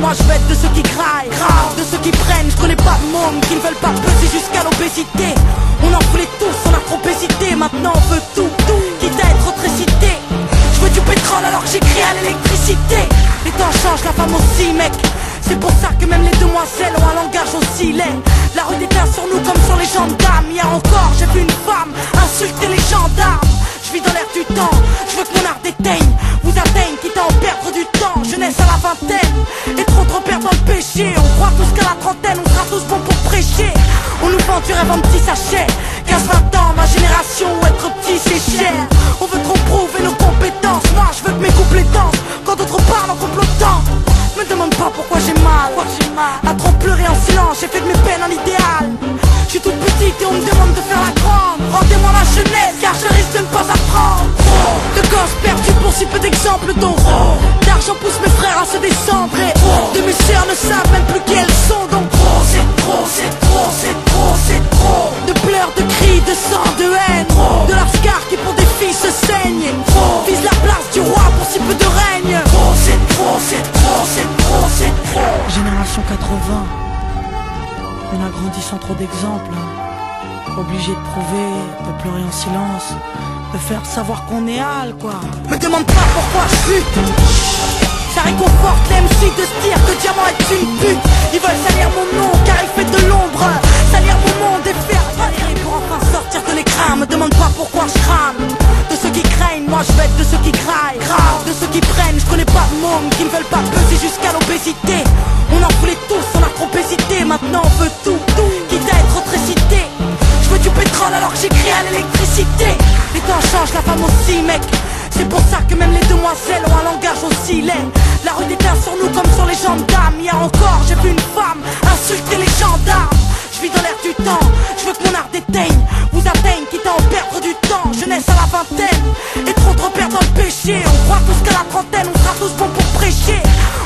moi je veux être de ceux qui craillent, de ceux qui prennent. Je connais pas de mômes qui ne veulent pas peser jusqu'à l'obésité. On en voulait tous, on a trop hésité. Maintenant on veut tout, quitte à être récité. Je veux du pétrole alors que j'écris à l'électricité. Les temps changent, la femme aussi mec. C'est pour ça que même les demoiselles ont un langage aussi laid. La rue déteint sur nous comme sur les gendarmes. Hier encore j'ai vu une femme insulter les gendarmes. Je vis dans l'air du temps, je veux que mon art déteigne, vous atteigne, quitte à en perdre du temps. Jeunesse à la vingtaine, et trop perdre dans le péché. On croit tous qu'à la trentaine, on sera tous bons pour prêcher. On nous vend du rêve en petits sachets. 15-20 ans, ma génération, être petit c'est cher. On veut trop prouver nos compétences. Moi je veux que mes couplets dansent quand d'autres parlent en complotant. Me demande pas pourquoi j'ai mal, à trop pleurer en silence, j'ai fait de mes peines un idéal. Je suis toute petite et on me demande de faire la grande. Rendez-moi la jeunesse car je risque de ne pas apprendre. De gosses perdus pour si peu d'exemples dont d'argent pousse mes frères à se décentrer. De mes sœurs ne savent même plus qui elles sont. Donc c'est trop, c'est trop, c'est trop, c'est trop. De pleurs, de cris, de sang, de haine, de lascar qui pour des filles se saignent. Vise la place du roi pour si peu de règne. C'est trop, c'est trop, c'est trop, c'est trop. Génération 80, on a grandi sans trop d'exemples. Obligé de prouver, de pleurer en silence, de faire savoir qu'on est hal quoi. Me demande pas pourquoi je lutte. Ça réconforte les MC de se dire que Diamant est une pute. Ils veulent salir mon nom car il fait de l'ombre, salir mon monde et faire galérer pour enfin sortir de l'écran. Me demande pas pourquoi je crame. De ceux qui craignent, moi je veux être de ceux qui craillent, de ceux qui prennent. Je connais pas de mômes qui ne veulent pas peser jusqu'à l'obésité. On en voulait tous, on a trop hésité. Maintenant on veut tout, quitte à être récité. Je veux du pétrole alors que j'écris à l'électricité. Les temps changent, la femme aussi mec. C'est pour ça que même les demoiselles ont un langage aussi laid. La rue déteint sur nous comme sur les gendarmes. Hier encore j'ai vu une femme insulter les gendarmes. Je vis dans l'air du temps, je veux que mon art déteigne, vous atteigne, quitte à en perdre du temps. Jeunesse à la vingtaine, et trop perdre dans le péché. On croit tous qu'à la trentaine, on sera tous bons pour prêcher.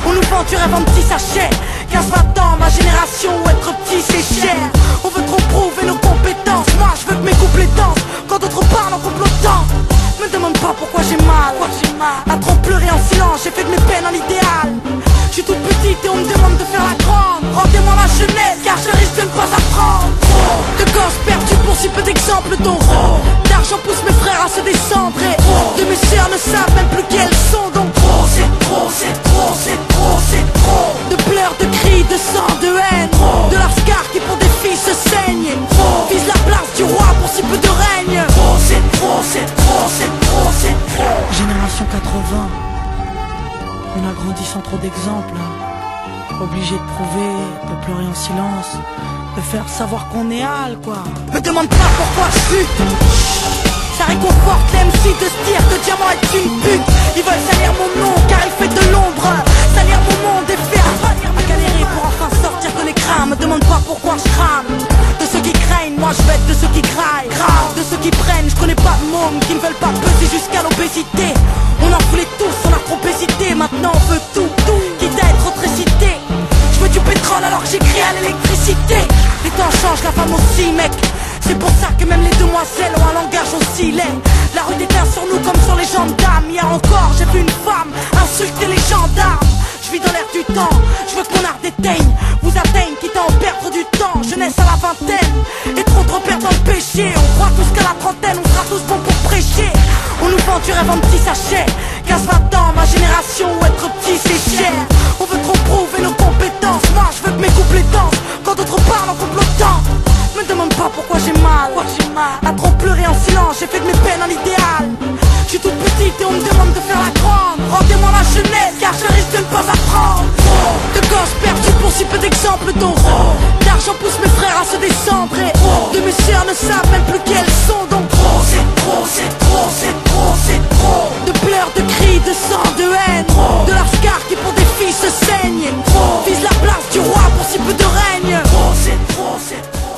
On nous vend du rêve en petits sachets. 15-20 ans, ma génération, être petit c'est cher. On veut trop prouver nos compétences. Moi je veux que mes couplets dansent quand d'autres parlent en complotant. Me demande pas pourquoi j'ai mal, à trop pleurer en silence, j'ai fait de mes peines un idéal. Je suis toute petite et on me demande de faire la grande. Rendez-moi la jeunesse car je risque de ne pas apprendre. De gosses perdus pour si peu d'exemples dont d'argent pousse mes frères à se décentrer. De mes sœurs ne savent même plus qui elles sont. Donc c'est trop, c'est trop, c'est trop, c'est trop. De pleurs, de cris, de sang, de haine, de lascar qui pour des filles se saignent. Vise la place du roi pour si peu de règne. C'est trop, c'est trop, c'est trop, c'est trop. Génération 80, on a grandi sans trop d'exemples. Obligé de prouver, de pleurer en silence, de faire savoir qu'on est hal quoi. Me demande pas pourquoi je lutte. Ça réconforte les MC de se dire que Diamant est une pute. Ils veulent salir mon nom car il fait de l'ombre, salir mon monde et faire galérer pour enfin sortir de l'écran. Me demande pas pourquoi je crame. De ceux qui craignent, moi je veux être de ceux qui craillent, de ceux qui prennent. Je connais pas de mômes qui ne veulent pas peser jusqu'à l'obésité. On en voulait tous, on a trop hésité. Maintenant on veut tout, quitte à être récité. Je veux du pétrole alors que j'écris à l'électricité. Les temps changent, la femme aussi mec. C'est pour ça que même les demoiselles ont un langage aussi laid. La rue déteint sur nous comme sur les gendarmes. Hier encore j'ai vu une femme insulter les gendarmes. Je vis dans l'air du temps, je veux que mon art déteigne, vous atteigne, quitte à en perdre du temps. Jeunesse à la vingtaine, et trop perdre dans le péché. On croit tous qu'à la trentaine, on sera tous bons pour prêcher. On nous vend du rêve en petits sachets. 15-20 ans, ma génération, être petit c'est cher. On veut trop prouver nos compétences. Moi je veux que mes couplets dansent quand d'autres parlent en complotant. Me demande pas pourquoi j'ai mal, à trop pleurer en silence, j'ai fait de mes peines un idéal. Je suis toute petite et on me demande de faire la grande. Rendez-moi la jeunesse car je risque de ne pas apprendre. De gosses perdus pour si peu d'exemples dont d'argent pousse mes frères à se décentrer. De mes sœurs ne savent même plus qui elles sont. Donc c'est trop, c'est trop, c'est trop, c'est trop. De pleurs, de cris, de sang, de haine, de lascar qui pour des filles se saignent. Vise la place du roi pour si peu de règne. C'est trop, c'est trop.